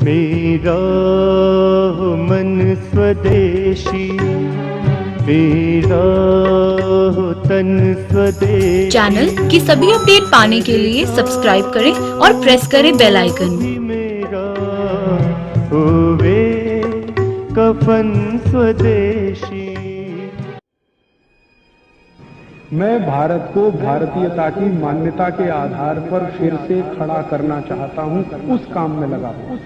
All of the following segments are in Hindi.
मेरा हो मन स्वदेशी, मेरा हो तन स्वदेशी। चैनल की सभी अपडेट पाने के लिए सब्सक्राइब करें और प्रेस करें बेल आइकन। मेरा होवे कफन स्वदेशी। मैं भारत को भारतीयता की मान्यता के आधार पर फिर से खड़ा करना चाहता हूं, उस काम में लगा हूं।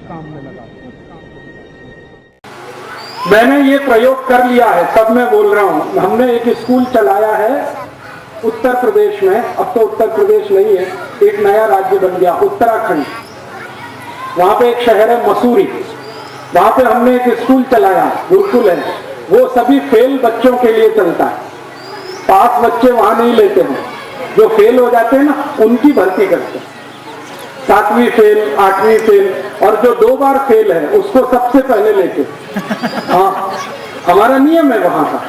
मैंने ये प्रयोग कर लिया है, तब मैं बोल रहा हूं। हमने एक स्कूल चलाया है उत्तर प्रदेश में, अब तो उत्तर प्रदेश नहीं है, एक नया राज्य बन गया उत्तराखंड। वहां पे एक शहर है मसूरी, वहां पे हमने एक स्कूल चलाया, गुरुकुल है। वो सभी फेल बच्चों के लिए चलता है। पास बच्चे वहां नहीं लेते हैं, जो फेल हो जाते हैं ना उनकी भर्ती करते हैं। 7वीं फेल, 8वीं फेल, और जो 2 बार फेल है उसको सबसे पहले लेते। हाँ, हमारा नियम है वहां का।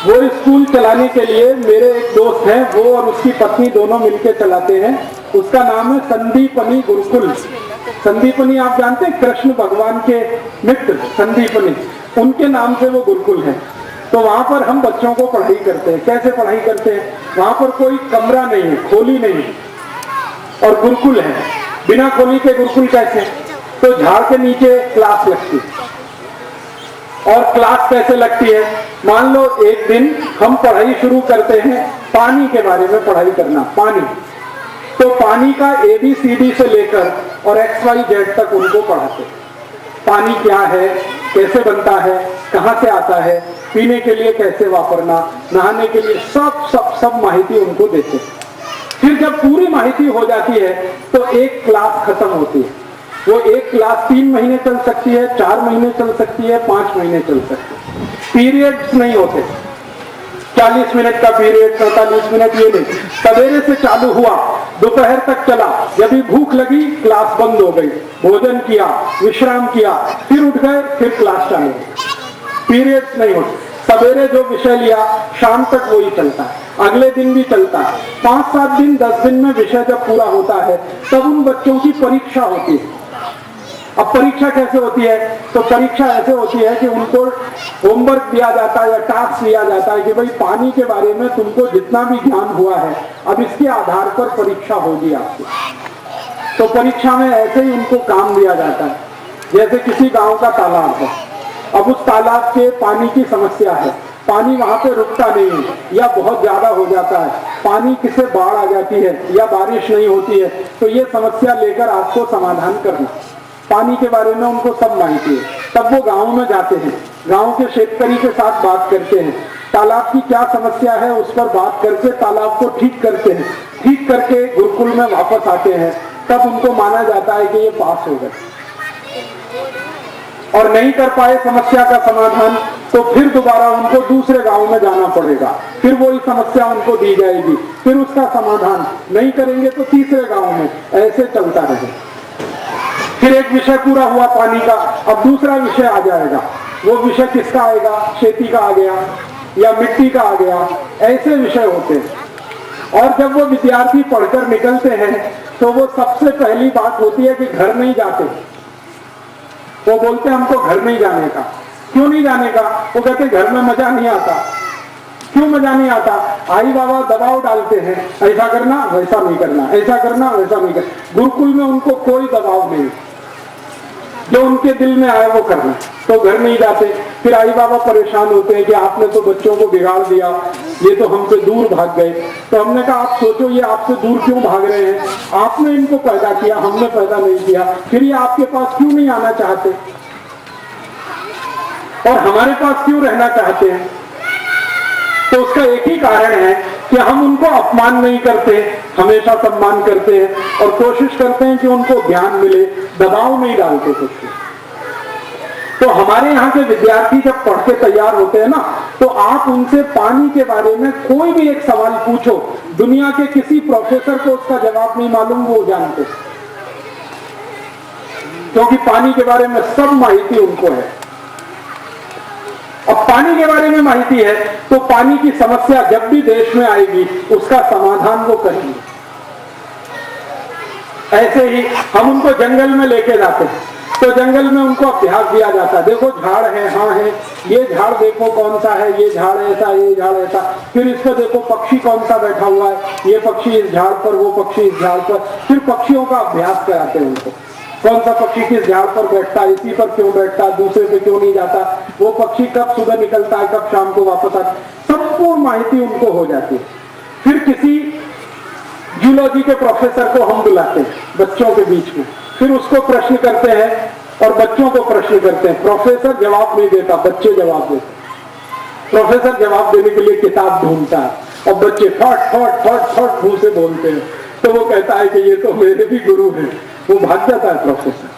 वो स्कूल चलाने के लिए मेरे एक दोस्त हैं, वो और उसकी पत्नी दोनों मिलकर चलाते हैं। उसका नाम है संदीपनी गुरुकुल। संदीपनी आप जानते हैं, कृष्ण भगवान के मित्र संदीपनी, उनके नाम से वो गुरुकुल है। तो वहां पर हम बच्चों को पढ़ाई करते हैं। कैसे पढ़ाई करते हैं? वहां पर कोई कमरा नहीं है, खोली नहीं है, और गुरुकुल है। बिना खोली के गुरुकुल कैसे? तो झाड़ के नीचे क्लास लगती है। और क्लास कैसे लगती है? मान लो एक दिन हम पढ़ाई शुरू करते हैं, पानी के बारे में पढ़ाई करना। पानी, तो पानी का ABCD से लेकर और XYZ तक उनको पढ़ाते हैं। पानी क्या है, कैसे बनता है, कहां से आता है, पीने के लिए कैसे वापरना, नहाने के लिए, सब माहिती उनको देते हैं। फिर जब पूरी माहिती हो जाती है तो एक क्लास खत्म होती है। वो एक क्लास 3 महीने चल सकती है, 4 महीने चल सकती है, 5 महीने चल सकती है। पीरियड्स नहीं होते, 40 मिनट का पीरियड, 45 मिनट, ये नहीं। सवेरे से चालू हुआ, दोपहर तक चला, जब भी भूख लगी क्लास बंद हो गई, भोजन किया, विश्राम किया, फिर उठ गए, फिर क्लास चालू। पीरियड्स नहीं होते। सवेरे जो विषय लिया शाम तक वही चलता है, अगले दिन भी चलता है। 5-7 दिन, 10 दिन में विषय जब पूरा होता है तब उन बच्चों की परीक्षा होती है। अब परीक्षा कैसे होती है? तो परीक्षा ऐसे होती है कि उनको होमवर्क दिया जाता है या टास्क दिया जाता है कि भाई पानी के बारे में तुमको जितना भी ज्ञान हुआ है, अब इसके आधार पर परीक्षा होगी आपकी। तो परीक्षा में ऐसे ही उनको काम दिया जाता है। जैसे किसी गांव का तालाब है, अब उस तालाब के पानी की समस्या है, पानी वहां पे रुकता नहीं है या बहुत ज्यादा हो जाता है, पानी किसे बाढ़ आ जाती है या बारिश नहीं होती है, तो ये समस्या लेकर आपको समाधान करना। पानी के बारे में उनको सब माहिती है। तब वो गांव में जाते हैं, गांव के शेतकरी के साथ बात करते हैं, तालाब की क्या समस्या है उस पर बात करके तालाब को ठीक करते हैं। ठीक करके गुरुकुल में वापस आते हैं, तब उनको माना जाता है कि ये पास हो गए। और नहीं कर पाए समस्या का समाधान तो फिर दोबारा उनको दूसरे गांव में जाना पड़ेगा, फिर वही समस्या उनको दी जाएगी, फिर उसका समाधान नहीं करेंगे तो तीसरे गांव में, ऐसे चलता रहेगा। फिर एक विषय पूरा हुआ पानी का, अब दूसरा विषय आ जाएगा। वो विषय किसका आएगा? खेती का आ गया या मिट्टी का आ गया, ऐसे विषय होते हैं। और जब वो विद्यार्थी पढ़कर निकलते हैं तो वो सबसे पहली बात होती है कि घर नहीं जाते। वो बोलते हैं हमको घर नहीं जाने का। क्यों नहीं जाने का? वो कहते घर में मजा नहीं आता। क्यों मजा नहीं आता? आई बाबा दबाव डालते हैं, ऐसा करना वैसा नहीं करना, ऐसा करना वैसा नहीं करना। गुरुकुल में उनको कोई दबाव नहीं, जो उनके दिल में आए वो करना। तो घर नहीं जाते। फिर आई बाबा परेशान होते हैं कि आपने तो बच्चों को बिगाड़ दिया, ये तो हमसे दूर भाग गए। तो हमने कहा आप सोचो ये आपसे दूर क्यों भाग रहे हैं? आपने इनको पैदा किया, हमने पैदा नहीं किया। फिर ये आपके पास क्यों नहीं आना चाहते और हमारे पास क्यों रहना चाहते हैं? तो उसका एक ही कारण है कि हम उनको अपमान नहीं करते, हमेशा सम्मान करते हैं और कोशिश करते हैं कि उनको ज्ञान मिले, दबाव नहीं डालते कुछ। तो हमारे यहाँ के विद्यार्थी जब पढ़ के तैयार होते हैं ना, तो आप उनसे पानी के बारे में कोई भी एक सवाल पूछो, दुनिया के किसी प्रोफेसर को उसका जवाब नहीं मालूम, वो जानते, क्योंकि पानी के बारे में सब माहिती उनको है। अब पानी के बारे में माहिती है तो पानी की समस्या जब भी देश में आएगी उसका समाधान वो करेंगे। ऐसे ही हम उनको जंगल में लेके जाते हैं, तो जंगल में उनको अभ्यास दिया जाता है, देखो झाड़ है, हाँ है, ये झाड़ देखो कौन सा है, ये झाड़ ऐसा, ये झाड़ ऐसा, फिर इस पर देखो पक्षी कौन सा बैठा हुआ है, ये पक्षी इस झाड़ पर, वो पक्षी इस झाड़ पर, फिर पक्षियों का अभ्यास कराते हैं उनको, कौन सा पक्षी किस झाड़ पर बैठता है, इसी पर क्यों बैठता है, दूसरे पे क्यों नहीं जाता, वो पक्षी कब सुबह निकलता है, कब शाम को वापस आता है, संपूर्ण माहिती उनको हो जाती है। फिर किसी जूलॉजी के प्रोफेसर को हम बुलाते हैं बच्चों के बीच में, फिर उसको प्रश्न करते हैं और बच्चों को प्रश्न करते हैं। प्रोफेसर जवाब नहीं देता, बच्चे जवाब देते। प्रोफेसर जवाब देने के लिए किताब ढूंढता है और बच्चे फट फट फट फट मुंह से बोलते हैं, तो वो कहता है कि ये तो मेरे भी गुरु हैं। वो भाग जाता है प्रोफेसर,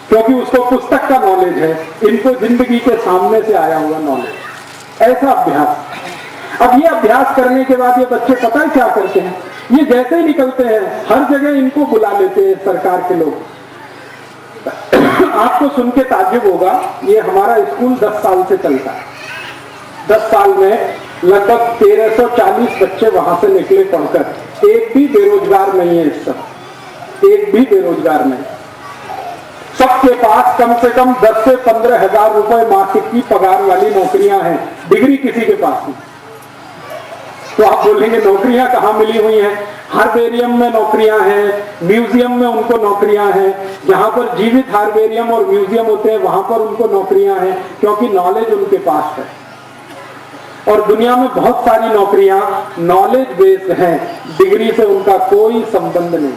क्योंकि उसको पुस्तक का नॉलेज है, इनको जिंदगी के सामने से आया हुआ नॉलेज। ऐसा अभ्यास। अब ये अभ्यास करने के बाद ये बच्चे पता है क्या करते हैं, ये जैसे ही निकलते हैं हर जगह इनको बुला लेते हैं सरकार के लोग। आपको सुन के ताज्जुब होगा, ये हमारा स्कूल 10 साल से चलता है। 10 साल में लगभग 1340 बच्चे वहां से निकले पढ़कर, एक भी बेरोजगार नहीं है इस समय, एक भी बेरोजगार नहीं। सबके पास कम से कम 10 से 15 हजार रुपए मासिक की पगार वाली नौकरियां हैं, डिग्री किसी के पास नहीं। तो आप बोलेंगे नौकरियां कहां मिली हुई हैं? हार्बेरियम में नौकरियां हैं, म्यूजियम में उनको नौकरियां हैं, जहां पर जीवित हार्बेरियम और म्यूजियम होते हैं वहां पर उनको नौकरियां हैं, क्योंकि नॉलेज उनके पास है। और दुनिया में बहुत सारी नौकरियां नॉलेज बेस्ड हैं, डिग्री से उनका कोई संबंध नहीं।